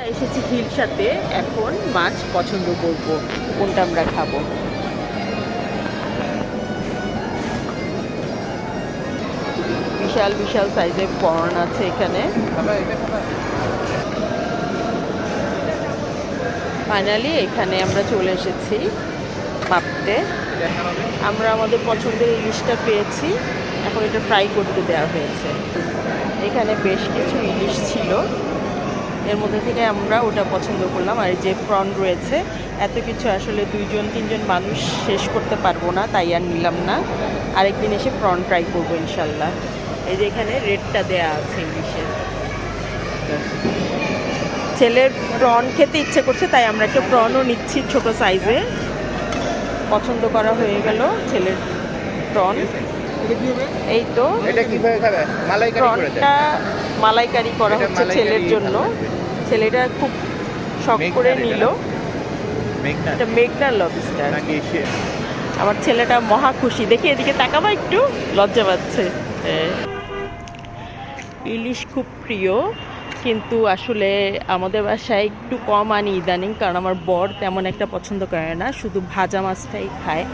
এসেছি হিলসাতে, এখন মাছ পছন্দ করব কোনটা আমরা খাবো। বিশাল বিশাল সাইজের প্রন আছে এখানে। ফাইনালি এখানে আমরা চলে এসেছি মাপতে। আমরা আমাদের পছন্দের ইলিশটা পেয়েছি, এখন এটা ফ্রাই করতে দেওয়া হয়েছে। এখানে বেশ কিছু ইলিশ ছিল, এর মধ্যে থেকে আমরা ওটা পছন্দ করলাম। আর যে প্রন রয়েছে, এত কিছু আসলে 2-3 মানুষ শেষ করতে পারবো না, তাই আর নিলাম না। আরেকদিন এসে প্রন ট্রাই করবো ইনশাল্লাহ। এই যে এখানে রেটটা দেয়া আছে ইলিশের। ছেলের প্রন খেতে ইচ্ছে করছে, তাই আমরা একটা প্রনও নিচ্ছি ছোট সাইজে। পছন্দ করা হয়ে গেল ছেলের প্রন। এই তো প্রনটা মালাইকারি করা হচ্ছে ছেলের জন্য। ছেলেটা খুব শখ করে নিল। এটা মেঘনার লবস্টার। আমার ছেলেটা মহা খুশি দেখে, এদিকে তাকাবা, একটু লজ্জা পাচ্ছে। ইলিশ খুব প্রিয়, কিন্তু আসলে আমাদের বাসায় একটু কম আনি ইদানিং, কারণ আমার বর তেমন একটা পছন্দ করে না, শুধু ভাজা মাছটাই খায়।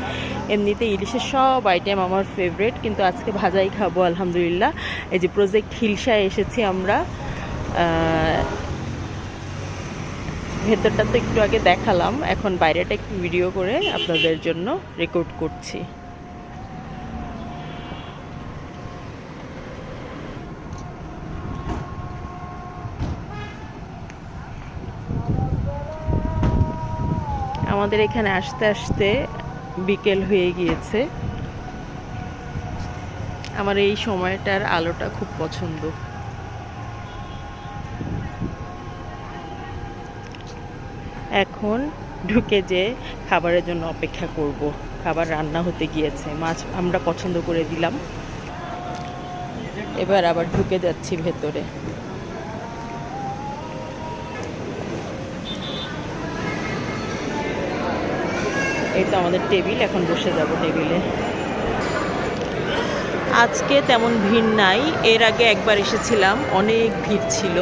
এমনিতে ইলিশের সব আইটেম আমার ফেভারিট, কিন্তু আজকে ভাজাই খাবো আলহামদুলিল্লাহ। এই যে প্রজেক্ট হিলসায় এসেছি আমরা। ভেতরটা তো একটু আগে দেখালাম, এখন বাইরেটা একটু ভিডিও করে আপনাদের জন্য রেকর্ড করছি। আমাদের এখানে আসতে আসতে বিকেল হয়ে গিয়েছে। আমার এই সময়টার আলোটা খুব পছন্দ। এখন ঢুকে যে খাবারের জন্য অপেক্ষা করব। খাবার রান্না হতে গিয়েছে, মাছ আমরা পছন্দ করে দিলাম। এবার আবার ঢুকে যাচ্ছি ভেতরে। এই তো আমাদের টেবিল, এখন বসে যাব টেবিলে। আজকে তেমন ভিড় নাই, এর আগে একবার এসেছিলাম, অনেক ভিড় ছিল।